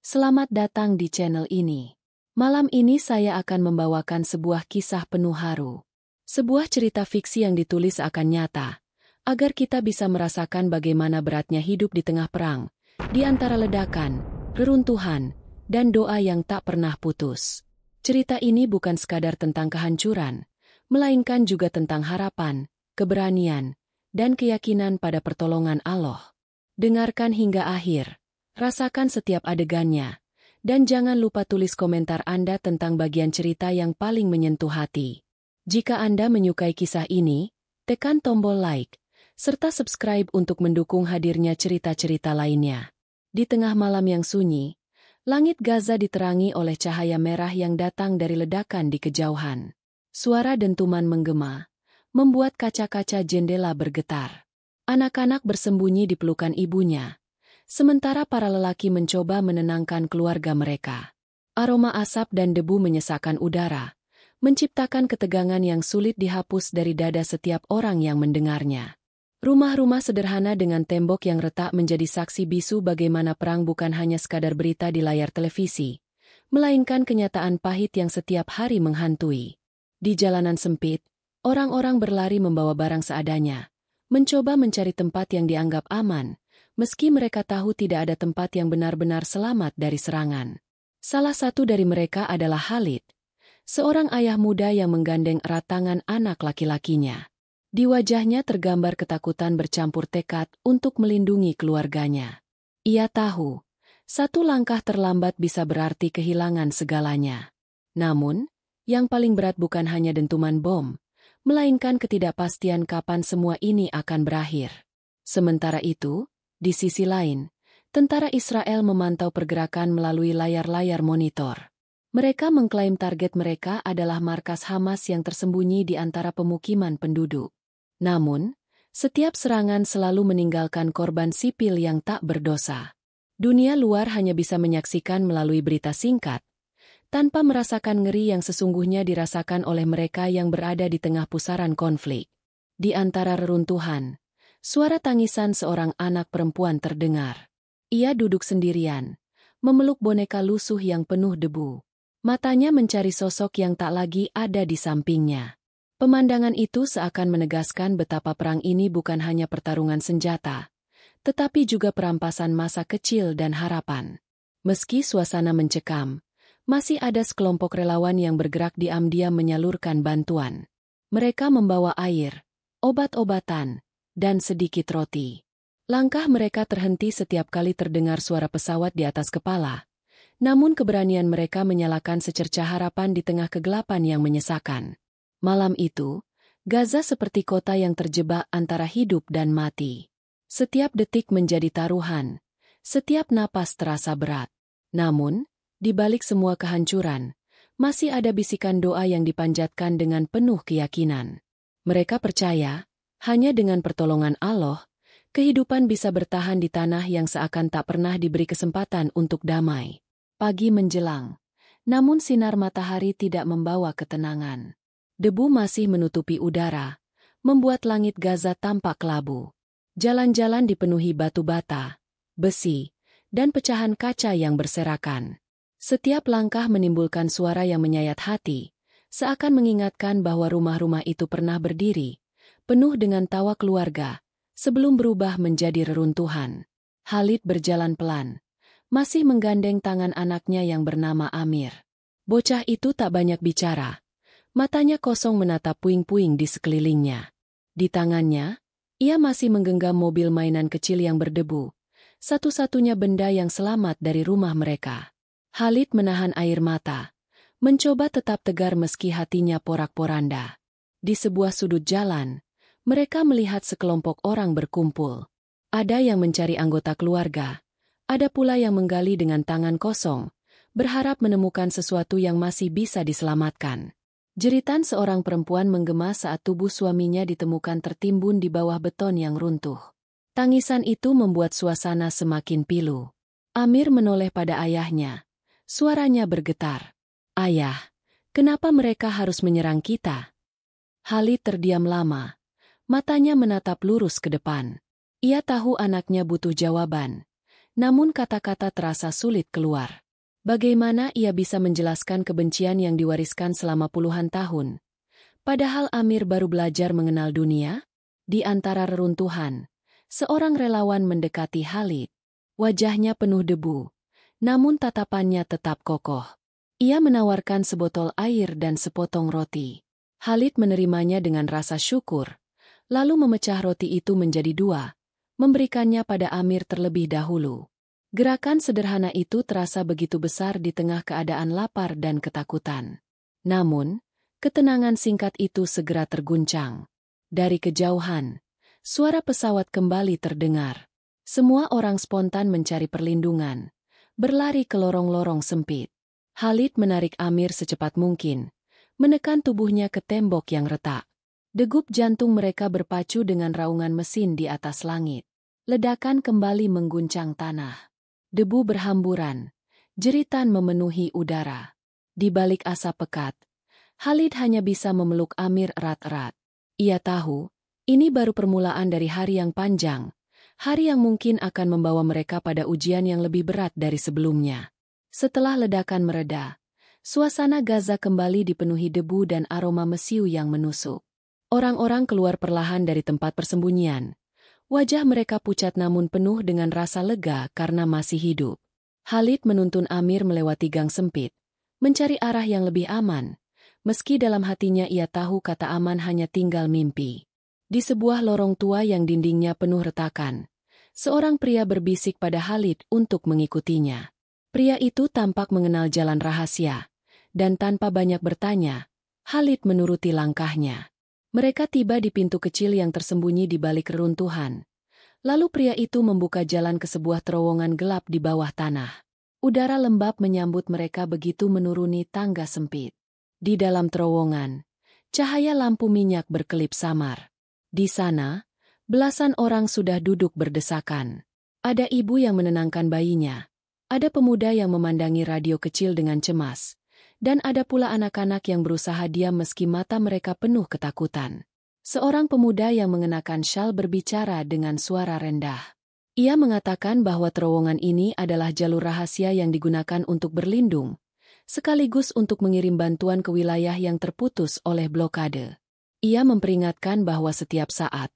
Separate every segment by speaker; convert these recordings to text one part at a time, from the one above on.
Speaker 1: Selamat datang di channel ini. Malam ini saya akan membawakan sebuah kisah penuh haru. Sebuah cerita fiksi yang ditulis akan nyata, agar kita bisa merasakan bagaimana beratnya hidup di tengah perang, di antara ledakan, reruntuhan, dan doa yang tak pernah putus. Cerita ini bukan sekadar tentang kehancuran, melainkan juga tentang harapan, keberanian, dan keyakinan pada pertolongan Allah. Dengarkan hingga akhir. Rasakan setiap adegannya, dan jangan lupa tulis komentar Anda tentang bagian cerita yang paling menyentuh hati. Jika Anda menyukai kisah ini, tekan tombol like, serta subscribe untuk mendukung hadirnya cerita-cerita lainnya. Di tengah malam yang sunyi, langit Gaza diterangi oleh cahaya merah yang datang dari ledakan di kejauhan. Suara dentuman menggema, membuat kaca-kaca jendela bergetar. Anak-anak bersembunyi di pelukan ibunya, sementara para lelaki mencoba menenangkan keluarga mereka. Aroma asap dan debu menyesakkan udara, menciptakan ketegangan yang sulit dihapus dari dada setiap orang yang mendengarnya. Rumah-rumah sederhana dengan tembok yang retak menjadi saksi bisu bagaimana perang bukan hanya sekadar berita di layar televisi, melainkan kenyataan pahit yang setiap hari menghantui. Di jalanan sempit, orang-orang berlari membawa barang seadanya, mencoba mencari tempat yang dianggap aman, meski mereka tahu tidak ada tempat yang benar-benar selamat dari serangan. Salah satu dari mereka adalah Khalid, seorang ayah muda yang menggandeng erat tangan anak laki-lakinya. Di wajahnya tergambar ketakutan bercampur tekad untuk melindungi keluarganya. Ia tahu, satu langkah terlambat bisa berarti kehilangan segalanya. Namun, yang paling berat bukan hanya dentuman bom, melainkan ketidakpastian kapan semua ini akan berakhir. Sementara itu, di sisi lain, tentara Israel memantau pergerakan melalui layar-layar monitor. Mereka mengklaim target mereka adalah markas Hamas yang tersembunyi di antara pemukiman penduduk. Namun, setiap serangan selalu meninggalkan korban sipil yang tak berdosa. Dunia luar hanya bisa menyaksikan melalui berita singkat, tanpa merasakan ngeri yang sesungguhnya dirasakan oleh mereka yang berada di tengah pusaran konflik. Di antara reruntuhan, suara tangisan seorang anak perempuan terdengar. Ia duduk sendirian, memeluk boneka lusuh yang penuh debu. Matanya mencari sosok yang tak lagi ada di sampingnya. Pemandangan itu seakan menegaskan betapa perang ini bukan hanya pertarungan senjata, tetapi juga perampasan masa kecil dan harapan. Meski suasana mencekam, masih ada sekelompok relawan yang bergerak diam-diam menyalurkan bantuan. Mereka membawa air, obat-obatan, dan sedikit roti. Langkah mereka terhenti setiap kali terdengar suara pesawat di atas kepala. Namun keberanian mereka menyalakan secercah harapan di tengah kegelapan yang menyesakan. Malam itu, Gaza seperti kota yang terjebak antara hidup dan mati. Setiap detik menjadi taruhan, setiap napas terasa berat. Namun, di balik semua kehancuran, masih ada bisikan doa yang dipanjatkan dengan penuh keyakinan. Mereka percaya, hanya dengan pertolongan Allah, kehidupan bisa bertahan di tanah yang seakan tak pernah diberi kesempatan untuk damai. Pagi menjelang, namun sinar matahari tidak membawa ketenangan. Debu masih menutupi udara, membuat langit Gaza tampak kelabu. Jalan-jalan dipenuhi batu bata, besi, dan pecahan kaca yang berserakan. Setiap langkah menimbulkan suara yang menyayat hati, seakan mengingatkan bahwa rumah-rumah itu pernah berdiri, penuh dengan tawa keluarga, sebelum berubah menjadi reruntuhan. Khalid berjalan pelan, masih menggandeng tangan anaknya yang bernama Amir. Bocah itu tak banyak bicara, matanya kosong menatap puing-puing di sekelilingnya. Di tangannya, ia masih menggenggam mobil mainan kecil yang berdebu, satu-satunya benda yang selamat dari rumah mereka. Khalid menahan air mata, mencoba tetap tegar meski hatinya porak-poranda. Di sebuah sudut jalan, mereka melihat sekelompok orang berkumpul. Ada yang mencari anggota keluarga, ada pula yang menggali dengan tangan kosong, berharap menemukan sesuatu yang masih bisa diselamatkan. Jeritan seorang perempuan menggema saat tubuh suaminya ditemukan tertimbun di bawah beton yang runtuh. Tangisan itu membuat suasana semakin pilu. Amir menoleh pada ayahnya. Suaranya bergetar. "Ayah, kenapa mereka harus menyerang kita?" Khalid terdiam lama. Matanya menatap lurus ke depan. Ia tahu anaknya butuh jawaban. Namun kata-kata terasa sulit keluar. Bagaimana ia bisa menjelaskan kebencian yang diwariskan selama puluhan tahun? Padahal Amir baru belajar mengenal dunia. Di antara reruntuhan, seorang relawan mendekati Khalid. Wajahnya penuh debu, namun tatapannya tetap kokoh. Ia menawarkan sebotol air dan sepotong roti. Khalid menerimanya dengan rasa syukur, lalu memecah roti itu menjadi dua, memberikannya pada Amir terlebih dahulu. Gerakan sederhana itu terasa begitu besar di tengah keadaan lapar dan ketakutan. Namun, ketenangan singkat itu segera terguncang. Dari kejauhan, suara pesawat kembali terdengar. Semua orang spontan mencari perlindungan, berlari ke lorong-lorong sempit. Khalid menarik Amir secepat mungkin, menekan tubuhnya ke tembok yang retak. Degup jantung mereka berpacu dengan raungan mesin di atas langit. Ledakan kembali mengguncang tanah. Debu berhamburan, jeritan memenuhi udara. Di balik asap pekat, Khalid hanya bisa memeluk Amir erat-erat. Ia tahu, ini baru permulaan dari hari yang panjang, hari yang mungkin akan membawa mereka pada ujian yang lebih berat dari sebelumnya. Setelah ledakan mereda, suasana Gaza kembali dipenuhi debu dan aroma mesiu yang menusuk. Orang-orang keluar perlahan dari tempat persembunyian. Wajah mereka pucat namun penuh dengan rasa lega karena masih hidup. Khalid menuntun Amir melewati gang sempit, mencari arah yang lebih aman. Meski dalam hatinya ia tahu kata aman hanya tinggal mimpi. Di sebuah lorong tua yang dindingnya penuh retakan, seorang pria berbisik pada Khalid untuk mengikutinya. Pria itu tampak mengenal jalan rahasia, dan tanpa banyak bertanya, Khalid menuruti langkahnya. Mereka tiba di pintu kecil yang tersembunyi di balik reruntuhan. Lalu pria itu membuka jalan ke sebuah terowongan gelap di bawah tanah. Udara lembab menyambut mereka begitu menuruni tangga sempit. Di dalam terowongan, cahaya lampu minyak berkelip samar. Di sana, belasan orang sudah duduk berdesakan. Ada ibu yang menenangkan bayinya. Ada pemuda yang memandangi radio kecil dengan cemas. Dan ada pula anak-anak yang berusaha diam meski mata mereka penuh ketakutan. Seorang pemuda yang mengenakan syal berbicara dengan suara rendah. Ia mengatakan bahwa terowongan ini adalah jalur rahasia yang digunakan untuk berlindung, sekaligus untuk mengirim bantuan ke wilayah yang terputus oleh blokade. Ia memperingatkan bahwa setiap saat,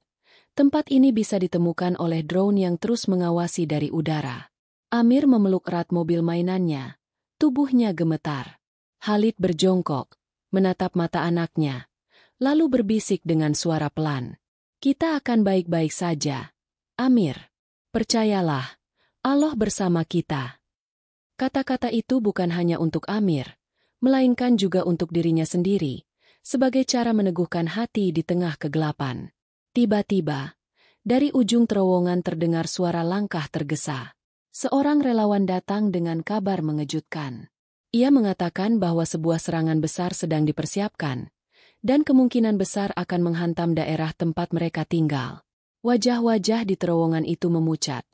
Speaker 1: tempat ini bisa ditemukan oleh drone yang terus mengawasi dari udara. Amir memeluk erat mobil mainannya, tubuhnya gemetar. Khalid berjongkok, menatap mata anaknya, lalu berbisik dengan suara pelan. "Kita akan baik-baik saja, Amir. Percayalah, Allah bersama kita." Kata-kata itu bukan hanya untuk Amir, melainkan juga untuk dirinya sendiri, sebagai cara meneguhkan hati di tengah kegelapan. Tiba-tiba, dari ujung terowongan terdengar suara langkah tergesa. Seorang relawan datang dengan kabar mengejutkan. Ia mengatakan bahwa sebuah serangan besar sedang dipersiapkan, dan kemungkinan besar akan menghantam daerah tempat mereka tinggal. Wajah-wajah di terowongan itu memucat.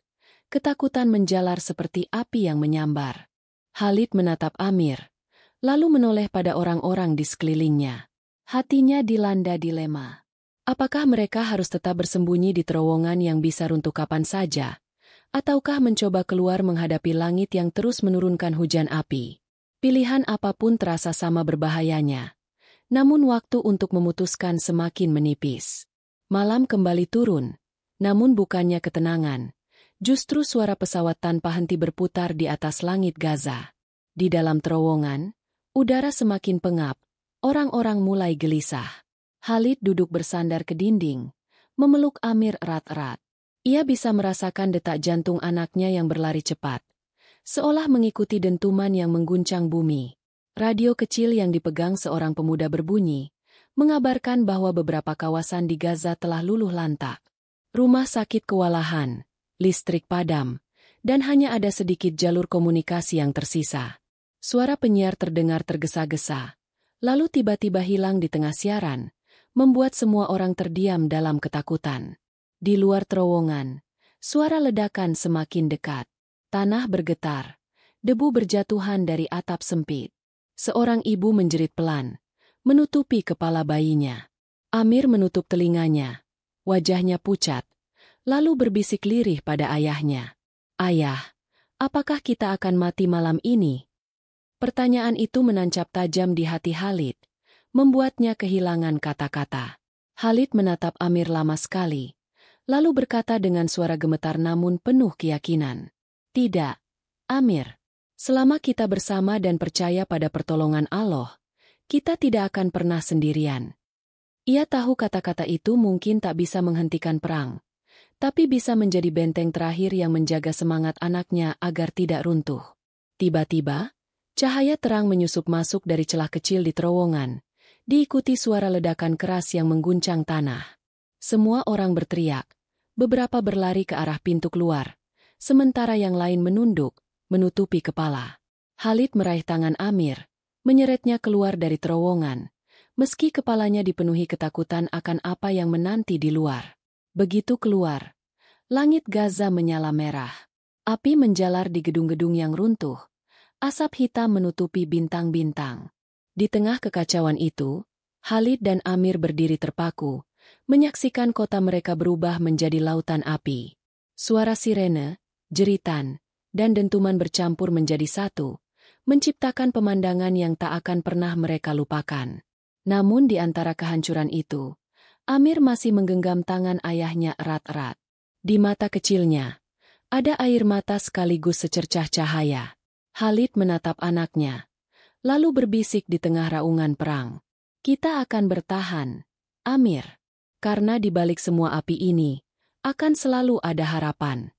Speaker 1: Ketakutan menjalar seperti api yang menyambar. Khalid menatap Amir, lalu menoleh pada orang-orang di sekelilingnya. Hatinya dilanda dilema. Apakah mereka harus tetap bersembunyi di terowongan yang bisa runtuh kapan saja, ataukah mencoba keluar menghadapi langit yang terus menurunkan hujan api? Pilihan apapun terasa sama berbahayanya. Namun waktu untuk memutuskan semakin menipis. Malam kembali turun, namun bukannya ketenangan. Justru suara pesawat tanpa henti berputar di atas langit Gaza. Di dalam terowongan, udara semakin pengap, orang-orang mulai gelisah. Khalid duduk bersandar ke dinding, memeluk Amir erat-erat. Ia bisa merasakan detak jantung anaknya yang berlari cepat, seolah mengikuti dentuman yang mengguncang bumi. Radio kecil yang dipegang seorang pemuda berbunyi, mengabarkan bahwa beberapa kawasan di Gaza telah luluh lantak. Rumah sakit kewalahan, listrik padam, dan hanya ada sedikit jalur komunikasi yang tersisa. Suara penyiar terdengar tergesa-gesa, lalu tiba-tiba hilang di tengah siaran, membuat semua orang terdiam dalam ketakutan. Di luar terowongan, suara ledakan semakin dekat. Tanah bergetar, debu berjatuhan dari atap sempit. Seorang ibu menjerit pelan, menutupi kepala bayinya. Amir menutup telinganya, wajahnya pucat, lalu berbisik lirih pada ayahnya. "Ayah, Apakah kita akan mati malam ini? Pertanyaan itu menancap tajam di hati Khalid, membuatnya kehilangan kata-kata. Khalid menatap Amir lama sekali, lalu berkata dengan suara gemetar namun penuh keyakinan. Tidak, Amir. Selama kita bersama dan percaya pada pertolongan Allah, kita tidak akan pernah sendirian. Ia tahu kata-kata itu mungkin tak bisa menghentikan perang, tapi bisa menjadi benteng terakhir yang menjaga semangat anaknya agar tidak runtuh. Tiba-tiba, cahaya terang menyusup masuk dari celah kecil di terowongan, diikuti suara ledakan keras yang mengguncang tanah. Semua orang berteriak, beberapa berlari ke arah pintu keluar, sementara yang lain menunduk, menutupi kepala. Khalid meraih tangan Amir, menyeretnya keluar dari terowongan, meski kepalanya dipenuhi ketakutan akan apa yang menanti di luar. Begitu keluar, langit Gaza menyala merah. Api menjalar di gedung-gedung yang runtuh, asap hitam menutupi bintang-bintang. Di tengah kekacauan itu, Khalid dan Amir berdiri terpaku, menyaksikan kota mereka berubah menjadi lautan api. Suara sirene, jeritan, dan dentuman bercampur menjadi satu, menciptakan pemandangan yang tak akan pernah mereka lupakan. Namun di antara kehancuran itu, Amir masih menggenggam tangan ayahnya erat-erat. Di mata kecilnya, ada air mata sekaligus secercah cahaya. Khalid menatap anaknya, lalu berbisik di tengah raungan perang. Kita akan bertahan, Amir. Karena di balik semua api ini, akan selalu ada harapan.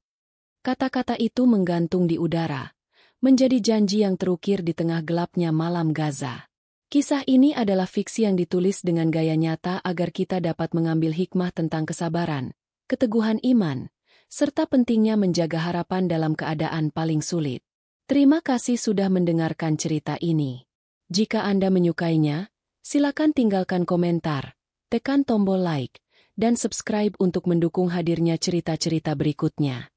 Speaker 1: Kata-kata itu menggantung di udara, menjadi janji yang terukir di tengah gelapnya malam Gaza. Kisah ini adalah fiksi yang ditulis dengan gaya nyata agar kita dapat mengambil hikmah tentang kesabaran, keteguhan iman, serta pentingnya menjaga harapan dalam keadaan paling sulit. Terima kasih sudah mendengarkan cerita ini. Jika Anda menyukainya, silakan tinggalkan komentar, tekan tombol like, dan subscribe untuk mendukung hadirnya cerita-cerita berikutnya.